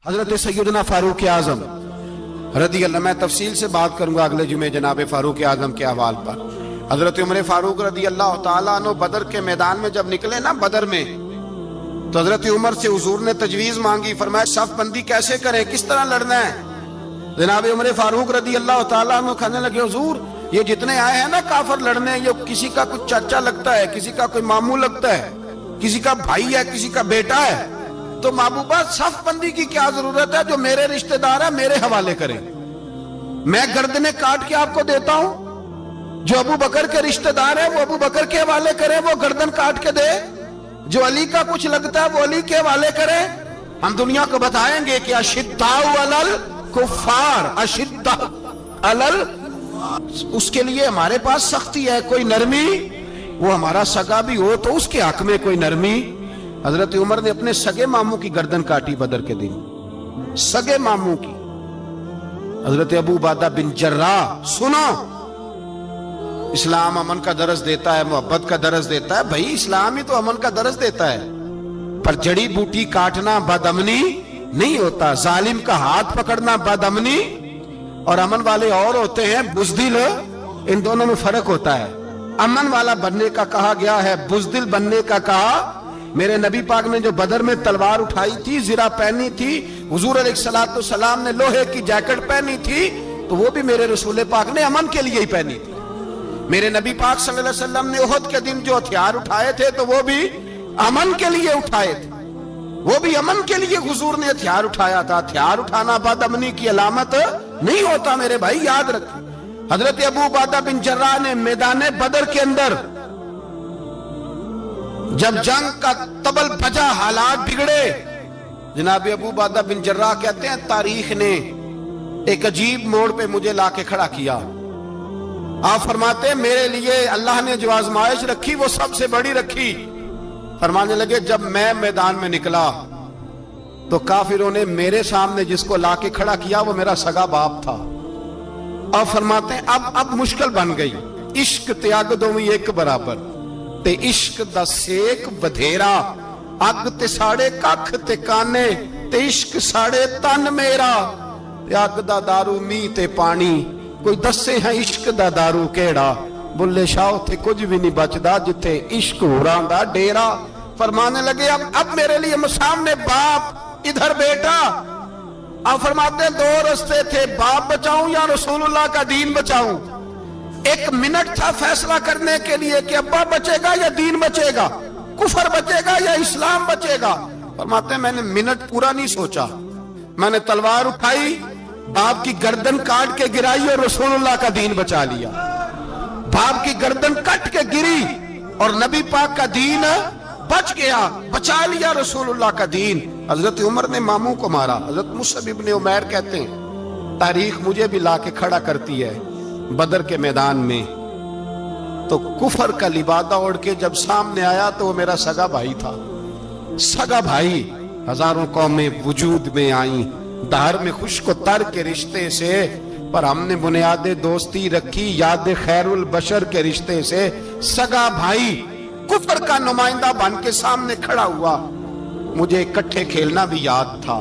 حضرت سیدنا فاروق اعظم رضی اللہ، میں تفصیل سے بات کروں گا اگلے جمعے جناب فاروق اعظم کے حوال پر۔ حضرت عمر فاروق رضی اللہ تعالیٰ عنہ بدر کے میدان میں جب نکلے نا بدر میں، تو حضرت عمر سے حضور نے تجویز مانگی، فرمایا صف بندی کیسے کریں، کس طرح لڑنا ہے؟ جناب عمر فاروق رضی اللہ تعالیٰ عنہ کہنے لگے حضور یہ جتنے آئے ہیں نا کافر لڑنے، یہ کسی کا کوئی چاچا لگتا ہے، کسی کا کوئی ماموں لگتا ہے، کسی کا بھائی ہے، کسی کا بیٹا ہے، تو محبوبہ صف بندی کی کیا ضرورت ہے؟ جو میرے رشتہ دار ہے میرے حوالے کریں، میں گردنیں کاٹ کے آپ کو دیتا ہوں۔ جو ابو بکر کے رشتہ دار ہے وہ ابو بکر کے حوالے کرے، وہ گردن کاٹ کے دے۔ جو علی کا کچھ لگتا ہے وہ علی کے حوالے کرے۔ ہم دنیا کو بتائیں گے کہ اشداء علی الکفار، اشداء علی، اس کے لیے ہمارے پاس سختی ہے، کوئی نرمی، وہ ہمارا سگا بھی ہو تو اس کے حق میں کوئی نرمی۔ حضرت عمر نے اپنے سگے ماموں کی گردن کاٹی بدر کے دن، سگے ماموں کی۔ حضرت ابو عبیدہ بن جراح، سنو، اسلام امن کا درس دیتا ہے، محبت کا درس دیتا ہے، بھائی اسلام ہی تو امن کا درس دیتا ہے، پر جڑی بوٹی کاٹنا بدامنی نہیں ہوتا، ظالم کا ہاتھ پکڑنا بدامنی، اور امن والے اور ہوتے ہیں بزدل، ان دونوں میں فرق ہوتا ہے۔ امن والا بننے کا کہا گیا ہے، بزدل بننے کا کہا۔ میرے نبی پاک نے جو بدر میں تلوار اٹھائی تھی، زرہ پہنی تھی، حضور علیہ السلام نے لوہے کی جیکٹ پہنی تھی، تو وہ بھی میرے رسول پاک نے امن کے لیے ہی پہنی تھی۔ میرے نبی پاک صلی اللہ علیہ وسلم نے احد کے دن جو ہتھیار اٹھائے تھے تو وہ بھی امن کے لیے اٹھائے تھے، وہ بھی امن کے لیے حضور نے ہتھیار اٹھایا تھا۔ ہتھیار اٹھانا بد امنی کی علامت نہیں ہوتا میرے بھائی، یاد رکھیں۔ حضرت ابو عبیدہ بن جراح نے میدان بدر کے اندر جب جنگ کا تبل بجا، حالات بگڑے، جناب ابو عبیدہ بن جراح کہتے ہیں تاریخ نے ایک عجیب موڑ پہ مجھے لا کے کھڑا کیا۔ آپ فرماتے ہیں میرے لیے اللہ نے جو آزمائش رکھی وہ سب سے بڑی رکھی۔ فرمانے لگے جب میں میدان میں نکلا تو کافروں نے میرے سامنے جس کو لا کے کھڑا کیا وہ میرا سگا باپ تھا۔ آپ فرماتے ہیں اب مشکل بن گئی، عشق تیاگ دوویں ایک برابر، تے عشق دا سیک بدھیرا، اگ تے ساڑے ککھ تے کانے، تے عشق ساڑے تن میرا، تے اگ دا دارو می تے پانی، کوئی دسے ہیں عشق دا دارو کیڑا، بلے شاہ تھے کچھ بھی نہیں بچدا جتھے عشق ہوراں دا ڈیرا۔ فرمانے لگے اب میرے لیے سامنے باپ، ادھر بیٹا۔ آپ فرماتے ہیں دو رستے تھے، باپ بچاؤں یا رسول اللہ کا دین بچاؤں۔ ایک منٹ تھا فیصلہ کرنے کے لیے کہ ابا بچے گا یا دین بچے گا، کفر بچے گا یا اسلام بچے گا۔ فرماتے ہیں میں نے منٹ پورا نہیں سوچا، میں نے تلوار اٹھائی، باپ کی گردن کاٹ کے گرائی اور رسول اللہ کا دین بچا لیا۔ باپ کی گردن کٹ کے گری اور نبی پاک کا دین بچ گیا، بچا لیا رسول اللہ کا دین۔ حضرت عمر نے ماموں کو مارا۔ حضرت مصعب ابن عمیر کہتے ہیں تاریخ مجھے بھی لا کے کھڑا کرتی ہے بدر کے میدان میں، تو کفر کا لبادہ اوڑھ کے جب سامنے آیا تو وہ میرا سگا بھائی تھا، سگا بھائی۔ ہزاروں قومیں وجود میں آئیں دہر میں خشک و تر کے رشتے سے، پر ہم نے بنیاد دوستی رکھی یاد خیر البشر کے رشتے سے۔ سگا بھائی کفر کا نمائندہ بن کے سامنے کھڑا ہوا۔ مجھے اکٹھے کھیلنا بھی یاد تھا،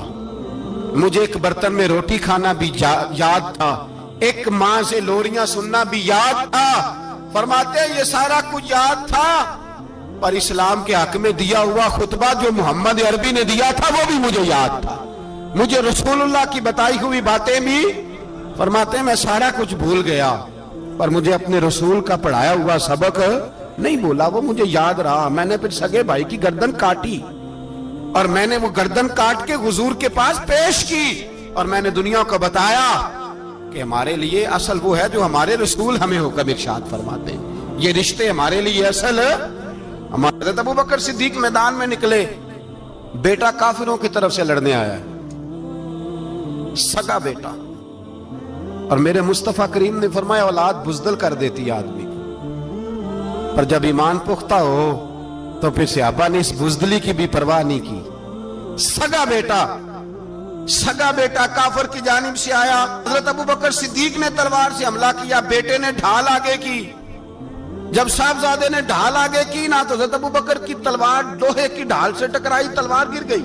مجھے ایک برتن میں روٹی کھانا بھی یاد تھا، ایک ماں سے لوریاں سننا بھی یاد تھا۔ فرماتے ہیں یہ سارا کچھ یاد تھا، پر اسلام کے حق میں دیا ہوا خطبہ جو محمد عربی نے دیا تھا وہ بھی مجھے یاد تھا، مجھے رسول اللہ کی بتائی ہوئی باتیں بھی۔ فرماتے ہیں میں سارا کچھ بھول گیا، پر مجھے اپنے رسول کا پڑھایا ہوا سبق نہیں بولا، وہ مجھے یاد رہا۔ میں نے پھر سگے بھائی کی گردن کاٹی اور میں نے وہ گردن کاٹ کے حضور کے پاس پیش کی، اور میں نے دنیا کو بتایا کہ ہمارے لیے اصل وہ ہے جو ہمارے رسول ہمیں حکم ارشاد فرماتے ہیں، یہ رشتے ہمارے لیے اصل۔ ہمارے حضرت ابو بکر صدیق میدان میں نکلے، بیٹا کافروں کی طرف سے لڑنے آیا ہے، سگا بیٹا، اور میرے مصطفیٰ کریم نے فرمایا اولاد بزدل کر دیتی آدمی، پر جب ایمان پختہ ہو تو پھر صحابہ نے اس بزدلی کی بھی پرواہ نہیں کی۔ سگا بیٹا کافر کی جانب سے آیا، حضرت ابو بکر صدیق نے تلوار سے حملہ کیا، بیٹے نے ڈھال آگے کی۔ جب صاحبزادے نے ڈھال آگے کی نا تو حضرت ابو بکر کی تلوار لوہے کی ڈھال سے ٹکرائی، تلوار گر گئی۔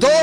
2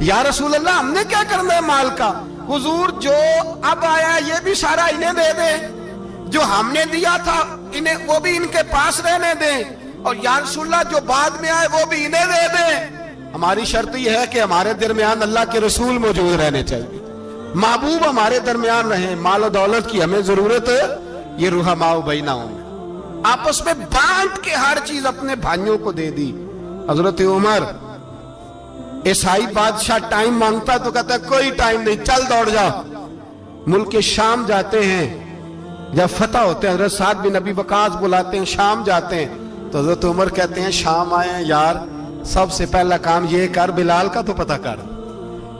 یا رسول اللہ ہم نے کیا کرنا ہے مال کا؟ حضور جو اب آیا ہے یہ بھی سارا انہیں دے دیں، جو ہم نے دیا تھا انہیں وہ بھی ان کے پاس رہنے دیں، اور یا رسول اللہ جو بعد میں آئے وہ بھی انہیں دے دیں۔ ہماری شرط یہ ہے کہ ہمارے درمیان اللہ کے رسول موجود رہنے چاہیے، محبوب ہمارے درمیان رہیں، مال و دولت کی ہمیں ضرورت ہے، یہ رحماء بینہم آپس میں بانٹ کے ہر چیز اپنے بھائیوں کو دے دی۔ حضرت عمر عیسائی بادشاہ ٹائم مانگتا تو کہتا ہے کوئی ٹائم نہیں، چل دوڑ جا۔ ملک شام جاتے ہیں، جب فتح ہوتے ہیں حضرت سعد بن ابی وقاص بلاتے ہیں، شام جاتے ہیں تو حضرت عمر کہتے ہیں شام آئے ہیں یار، سب سے پہلا کام یہ کر بلال کا تو پتہ کر،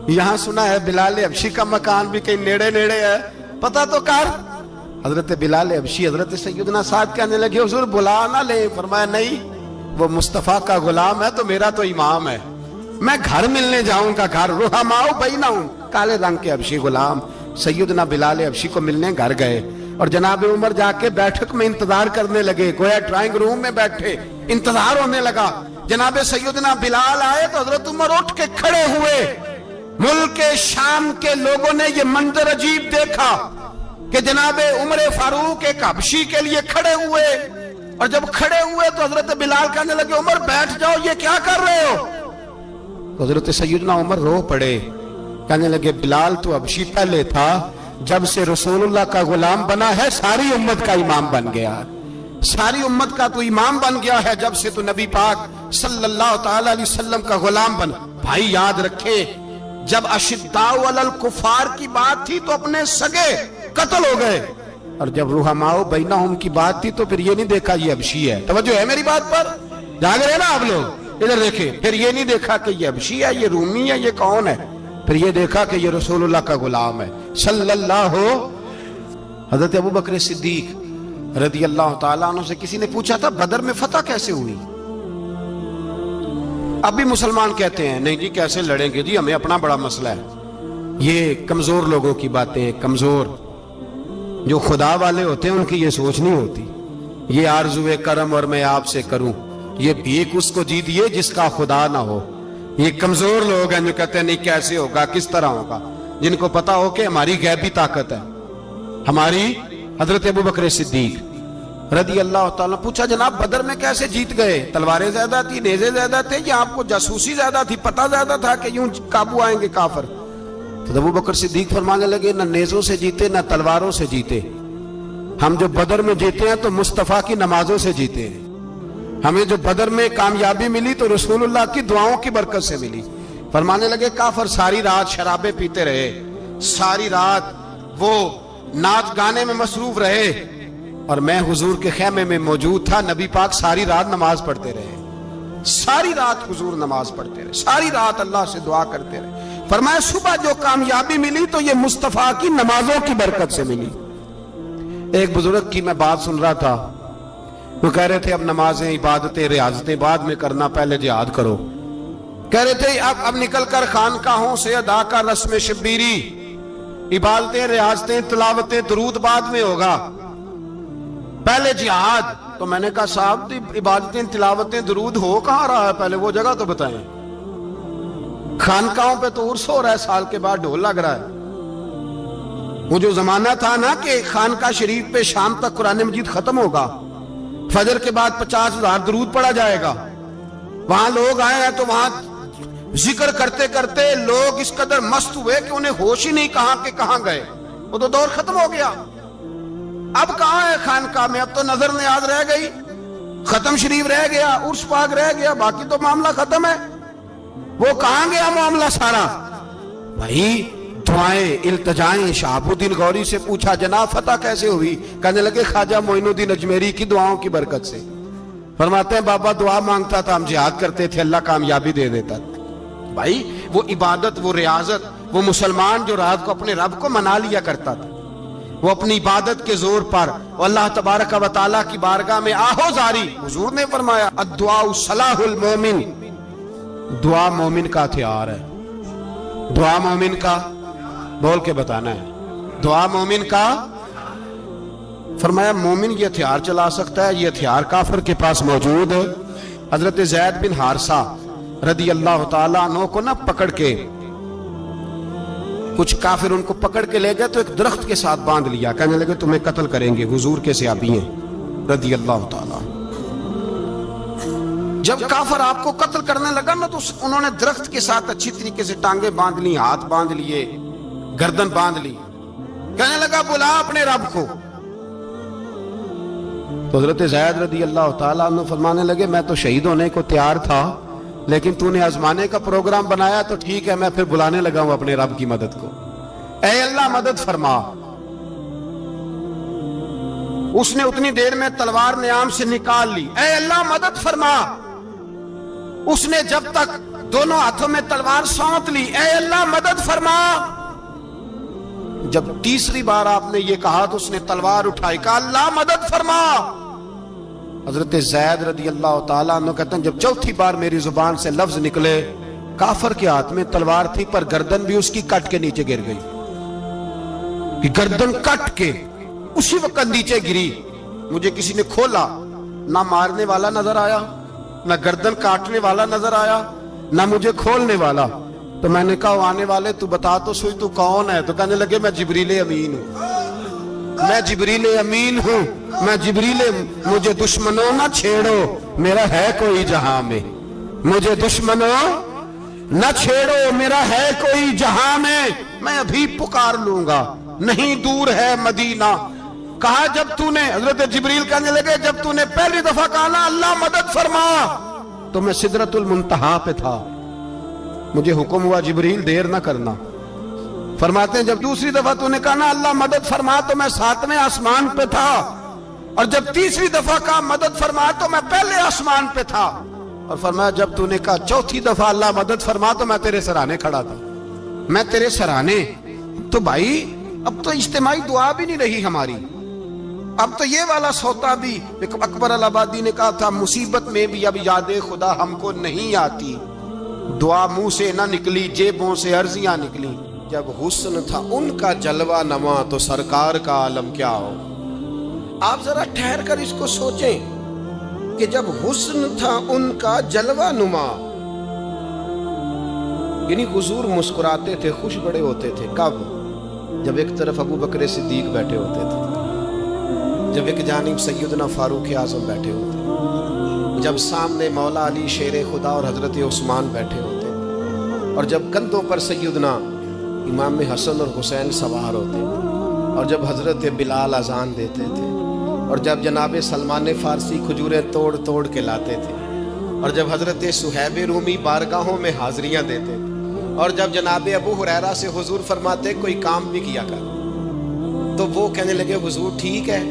یہاں سنا ہے بلال حبشی کا مکان بھی کہیں نیڑے نیڑے ہے، پتہ تو کر۔ حضرت بلال حبشی حضرت سیدنا سعد کہنے لگے حضور بلا نہ لیں، فرمایا نہیں وہ مصطفیٰ کا غلام ہے تو میرا تو امام ہے، میں گھر ملنے جاؤں گا، گھر رحماء بینہم، کالے رنگ کے حبشی غلام سیدنا بلال حبشی کو ملنے گھر گئے، اور جناب عمر جا کے بیٹھک میں انتظار کرنے لگے، گویا ڈرائنگ روم میں بیٹھے انتظار ہونے لگا۔ جناب سیدنا بلال آئے تو حضرت عمر اٹھ کے کھڑے ہوئے۔ ملک شام کے لوگوں نے یہ منظر عجیب دیکھا کہ جناب عمر فاروق ایک حبشی کے لیے کھڑے ہوئے، اور جب کھڑے ہوئے تو حضرت بلال کہنے لگے عمر بیٹھ جاؤ، یہ کیا کر رہے ہو؟ تو حضرت سیدنا عمر رو پڑے، کہنے لگے بلال تو حبشی پہلے تھا، جب سے رسول اللہ کا غلام بنا ہے ساری امت کا امام بن گیا، ساری امت کا تو امام بن گیا ہے جب سے تو نبی پاک صلی اللہ تعالی علیہ وسلم کا غلام بنا۔ بھائی یاد رکھے جب اشداء علی الکفار کی بات تھی تو اپنے سگے قتل ہو گئے، اور جب رحماء بینہم کی بات تھی تو پھر یہ نہیں دیکھا یہ حبشی ہے، توجہ ہے میری بات پر؟ جاگ رہے نا آپ لوگ؟ ادھر دیکھیں، پھر یہ نہیں دیکھا کہ یہ حبشی ہے، یہ رومی ہے، یہ کون ہے، پھر یہ دیکھا کہ یہ رسول اللہ کا غلام ہے صلی اللہ ہو۔ حضرت ابوبکر صدیق رضی اللہ تعالیٰ عنہ سے کسی نے پوچھا تھا بدر میں فتح کیسے ہوئی؟ اب بھی مسلمان کہتے ہیں نہیں جی کیسے لڑیں گے جی، ہمیں اپنا بڑا مسئلہ ہے۔ یہ کمزور لوگوں کی باتیں ہیں، کمزور جو خدا والے ہوتے ہیں ان کی یہ سوچ نہیں ہوتی، یہ آرزوئے کرم اور میں آپ سے کروں، یہ ایک اس کو جیتیے جس کا خدا نہ ہو۔ یہ کمزور لوگ ہیں جو کہتے ہیں نہیں کیسے ہوگا، کس طرح ہوگا، جن کو پتا ہو کہ ہماری غیبی طاقت ہے ہماری۔ حضرت ابوبکر صدیق رضی اللہ تعالیٰ پوچھا جناب بدر میں کیسے جیت گئے؟ تلواریں زیادہ تھی، نیزے زیادہ تھے، یا آپ کو جاسوسی زیادہ تھی، پتہ زیادہ تھا کہ یوں قابو آئیں گے کافر؟ تو ابوبکر صدیق فرمانے لگے نہ نیزوں سے جیتے نہ تلواروں سے جیتے، ہم جو بدر میں جیتے ہیں تو مصطفیٰ کی نمازوں سے جیتے ہیں، ہمیں جو بدر میں کامیابی ملی تو رسول اللہ کی دعاؤں کی برکت سے ملی۔ فرمانے لگے کافر ساری رات شرابیں پیتے رہے، ساری رات وہ ناچ گانے میں مصروف رہے، اور میں حضور کے خیمے میں موجود تھا، نبی پاک ساری رات نماز پڑھتے رہے، ساری رات حضور نماز پڑھتے رہے، ساری رات اللہ سے دعا کرتے رہے۔ فرمایا صبح جو کامیابی ملی تو یہ مصطفیٰ کی نمازوں کی برکت سے ملی۔ ایک بزرگ کی میں بات سن رہا تھا، وہ کہہ رہے تھے اب نمازیں عبادتیں ریاضتیں بعد میں کرنا، پہلے جہاد کرو۔ کہہ رہے تھے اب نکل کر خانقاہوں سے ادا کر رسم شبیری، عبادتیں ریاضتیں تلاوتیں درود بعد میں ہوگا، پہلے جہاد۔ تو میں نے کہا صاحب عبادتیں تلاوتیں درود ہو کہاں رہا ہے، پہلے وہ جگہ تو بتائیں۔ خانقاہوں پہ تو عرس ہو رہا ہے، سال کے بعد ڈھول لگ رہا ہے۔ وہ جو زمانہ تھا نا کہ خانقاہ شریف پہ شام تک قرآن مجید ختم ہوگا، فجر کے بعد 50,000 درود پڑھا جائے گا، وہاں لوگ آئے ہیں تو وہاں ذکر کرتے کرتے لوگ اس قدر مست ہوئے کہ انہیں ہوش ہی نہیں کہاں کہ کہاں گئے، وہ تو دور ختم ہو گیا۔ اب کہاں ہے خانقاہ میں؟ اب تو نظر نیاز رہ گئی، ختم شریف رہ گیا، عرس پاک رہ گیا، باقی تو معاملہ ختم ہے۔ وہ کہاں گیا معاملہ سارا؟ بھائی دعائیں التجائیں۔ شہاب الدین غوری سے پوچھا جناب فتح کیسے ہوئی؟ کہنے لگے خواجہ معین الدین اجمیری کی دعاؤں کی برکت سے۔ فرماتے ہیں بابا دعا مانگتا تھا، ہم جہاد کرتے تھے، اللہ کامیابی دے دیتا تھا۔ بھائی وہ عبادت، وہ ریاضت، وہ مسلمان جو رات کو اپنے رب کو منا لیا کرتا تھا، وہ اپنی عبادت کے زور پر اللہ تبارک و تعالیٰ کی بارگاہ میں آہو زاری۔ حضور نے فرمایا الدعاء صلاح المومن، دعا مومن کا ہتھیار ہے۔ دعا مومن کا بول کے بتانا ہے، دعا مومن کا۔ فرمایا مومن یہ ہتھیار چلا سکتا ہے، یہ ہتھیار کافر کے پاس موجود ہے۔ حضرت زید بن حارثہ رضی اللہ تعالیٰ عنہ کو نہ پکڑ کے کچھ کافر ان کو پکڑ کے لے گئے تو ایک درخت کے ساتھ باندھ لیا, کہنے لگے تمہیں قتل کریں گے, حضور کے صحابی ہیں رضی اللہ تعالی. جب کافر آپ کو قتل کرنے لگا نا تو انہوں نے درخت کے ساتھ اچھی طریقے سے ٹانگیں باندھ لی, ہاتھ باندھ لیے, گردن باندھ لی, کہنے لگا بلا اپنے رب کو. تو حضرت زید رضی اللہ تعالیٰ عنہ فرمانے لگے میں تو شہید ہونے کو تیار تھا, لیکن تو نے آزمانے کا پروگرام بنایا تو ٹھیک ہے, میں پھر بلانے لگا ہوں اپنے رب کی مدد کو. اے اللہ مدد فرما. اس نے اتنی دیر میں تلوار نیام سے نکال لی, اے اللہ مدد فرما. اس نے جب تک دونوں ہاتھوں میں تلوار سونت لی, اے اللہ مدد فرما. جب تیسری بار آپ نے یہ کہا تو اس نے تلوار اٹھائی, کہا اللہ مدد فرما. حضرت زید رضی اللہ تعالیٰ عنہ کہتے ہیں جب چوتھی بار میری زبان سے لفظ نکلے, کافر کے ہاتھ میں تلوار تھی پر گردن بھی اس کی کٹ کے نیچے گر گئی, کہ گردن کٹ کے اسی وقت نیچے گری. مجھے کسی نے کھولا, نہ مارنے والا نظر آیا, نہ گردن کاٹنے والا نظر آیا, نہ مجھے کھولنے والا. تو میں نے کہا آنے والے تو بتا تو سوئی تو کون ہے؟ تو کہنے لگے میں جبریل امین ہوں, میں جبریل امین ہوں, میں جبریل. مجھے دشمنوں نہ چھیڑو, میرا ہے کوئی جہاں میں. مجھے دشمنوں نہ چھیڑو, میرا ہے کوئی جہاں میں ابھی پکار لوں گا, نہیں دور ہے مدینہ. کہا جب تو نے, حضرت جبریل کہنے لگے جب تو نے پہلی دفعہ کہا نا اللہ مدد فرما, تو میں سدرۃ المنتہا پہ تھا, مجھے حکم ہوا جبریل دیر نہ کرنا. فرماتے ہیں جب دوسری دفعہ تو نے کہا نا اللہ مدد فرما تو میں 7ویں آسمان پہ تھا, اور جب تیسری دفعہ کہا مدد فرما تو میں پہلے آسمان پہ تھا. اور فرمایا جب تو نے کہا چوتھی دفعہ اللہ مدد فرما تو میں تیرے سرانے کھڑا تھا, میں تیرے سرانے. تو بھائی اب تو اجتماعی دعا بھی نہیں رہی ہماری, اب تو یہ والا سوتا بھی. اکبر الآبادی نے کہا تھا مصیبت میں بھی اب یاد خدا ہم کو نہیں آتی, دعا منہ سے نہ نکلی جیبوں سے عرضیاں نکلی. جب حسن تھا ان کا جلوہ نما تو سرکار کا عالم کیا ہو. آپ ذرا ٹھہر کر اس کو سوچیں کہ جب حسن تھا ان کا جلوہ نما, یعنی حضور مسکراتے تھے, خوش بڑے ہوتے تھے. کب؟ جب ایک طرف ابو بکر صدیق بیٹھے ہوتے تھے, جب ایک جانب سیدنا فاروق اعظم بیٹھے ہوتے, جب سامنے مولا علی شیر خدا اور حضرت عثمان بیٹھے ہوتے, اور جب کندھوں پر سیدنا امام حسن اور حسین سوار ہوتے, اور جب حضرت بلال اذان دیتے تھے, اور جب جناب سلمان فارسی کھجوریں توڑ توڑ کے لاتے تھے, اور جب حضرت صہیب رومی بارگاہوں میں حاضریاں دیتے تھے, اور جب جناب ابو ہریرہ سے حضور فرماتے کوئی کام بھی کیا کر, تو وہ کہنے لگے حضور ٹھیک ہے,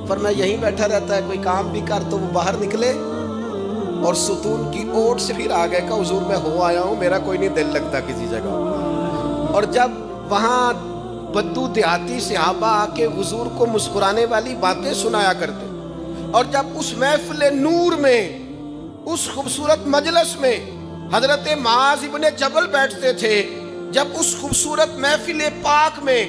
فرمایا یہیں بیٹھا رہتا ہے, کوئی کام بھی کر. تو وہ باہر نکلے اور ستون کی اوٹ سے پھر آ گئے, کہ حضور میں ہو آیا ہوں, میرا کوئی نہیں دل لگتا کسی جگہ. اور جب وہاں بدو دیہاتی صحابہ آ کے حضور کو مسکرانے والی باتیں سنایا کرتے, اور جب اس محفل نور میں, اس خوبصورت مجلس میں حضرت معاذ ابن جبل بیٹھتے تھے, جب اس خوبصورت محفل پاک میں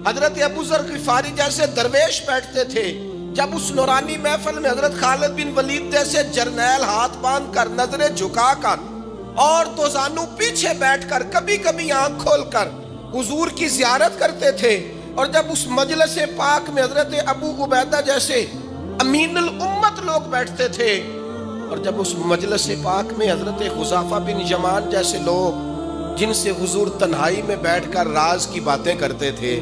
حضرت ابو ذر غفاری جیسے درویش بیٹھتے تھے, جب اس نورانی محفل میں حضرت خالد بن ولید جیسے جرنیل ہاتھ باندھ کر, نظریں جھکا کر اور دو زانو پیچھے بیٹھ کر, کبھی کبھی آنکھ کھول کر حضور کی زیارت کرتے تھے, اور جب اس مجلس پاک میں حضرت ابو عبیدہ جیسے امین الامت لوگ بیٹھتے تھے, اور جب اس مجلس پاک میں حضرت حذیفہ بن یمان جیسے لوگ جن سے حضور تنہائی میں بیٹھ کر راز کی باتیں کرتے تھے,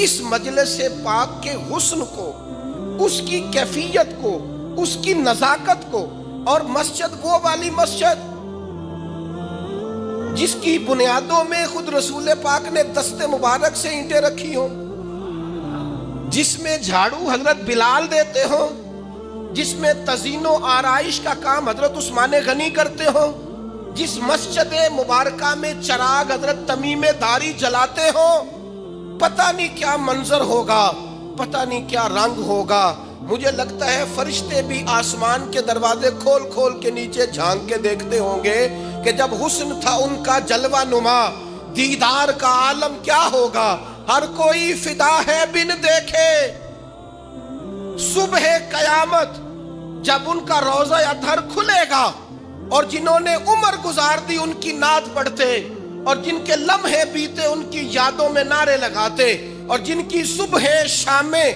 اس مجلس پاک کے حسن کو, اس کی کیفیت کو, اس کی نزاکت کو, اور مسجد وہ والی مسجد جس کی بنیادوں میں خود رسول پاک نے دست مبارک سے اینٹیں رکھی ہوں, جس میں جھاڑو حضرت بلال دیتے ہوں, جس میں تزئین و آرائش کا کام حضرت عثمان غنی کرتے ہوں, جس مسجد مبارکہ میں چراغ حضرت تمیم داری جلاتے ہوں, پتہ نہیں کیا منظر ہوگا, پتہ نہیں کیا رنگ ہوگا. مجھے لگتا ہے فرشتے بھی آسمان کے دروازے کھول کھول کے نیچے جھانک کے دیکھتے ہوں گے کہ جب حسن تھا ان کا جلوہ نما, دیدار کا عالم کیا ہوگا. ہر کوئی فدا ہے بن دیکھے صبح قیامت, جب ان کا روضہ اطہر کھلے گا, اور جنہوں نے عمر گزار دی ان کی نعت پڑھتے, اور جن کے لمحے بیتے ان کی یادوں میں نعرے لگاتے، اور جن کی صبح شامیں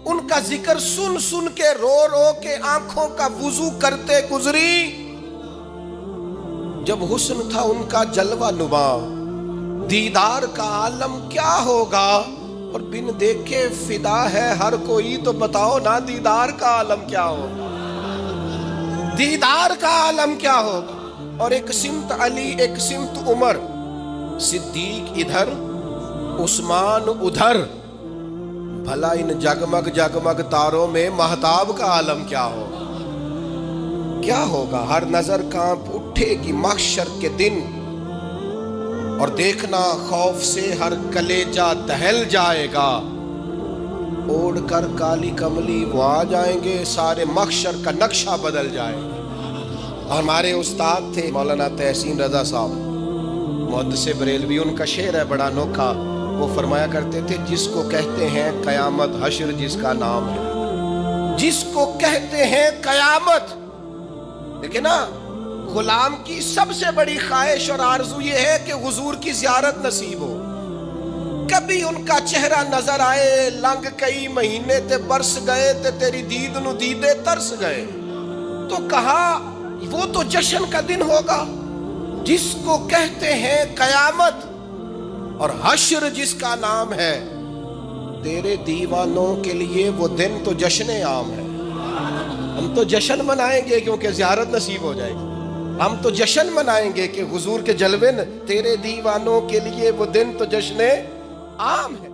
ان کا ذکر سن سن کے رو رو کے آنکھوں کا وضو کرتے گزری۔ جب حسن تھا ان کا جلوہ نما، دیدار کا عالم کیا ہوگا؟ اور بن دیکھے فدا ہے ہر کوئی، تو بتاؤ نا دیدار کا عالم کیا ہوگا؟ دیدار کا عالم کیا ہوگا؟ اور ایک سمت علی، ایک سمت عمر، صدیق ادھر عثمان ادھر، بھلا ان جگمگ جگمگ تاروں میں مہتاب کا عالم کیا ہوگا؟ کیا ہوگا؟ ہر نظر کانپ اٹھے گی محشر کے دن، اور دیکھنا خوف سے ہر کلیجہ دہل جائے گا، اوڑھ کر کالی کملی وہ آ جائیں گے، سارے محشر کا نقشہ بدل جائے گا۔ اور ہمارے استاد تھے مولانا تحسین رضا صاحب محدث بریلوی، ان کا شعر ہے بڑا انوکھا، وہ فرمایا کرتے تھے جس کو کہتے ہیں قیامت حشر جس کا نام ہے، جس کو کہتے ہیں قیامت۔ دیکھیں نا، غلام کی سب سے بڑی خواہش اور آرزو یہ ہے کہ حضور کی زیارت نصیب ہو، کبھی ان کا چہرہ نظر آئے، لنگ کئی مہینے تے برس گئے تے تیری دید نو دیدے ترس گئے، تو کہا وہ تو جشن کا دن ہوگا جس کو کہتے ہیں قیامت، اور حشر جس کا نام ہے، تیرے دیوانوں کے لیے وہ دن تو جشن عام ہے۔ ہم تو جشن منائیں گے کیونکہ زیارت نصیب ہو جائے گی، ہم تو جشن منائیں گے کہ حضور کے جلوے، تیرے دیوانوں کے لیے وہ دن تو جشن عام ہے۔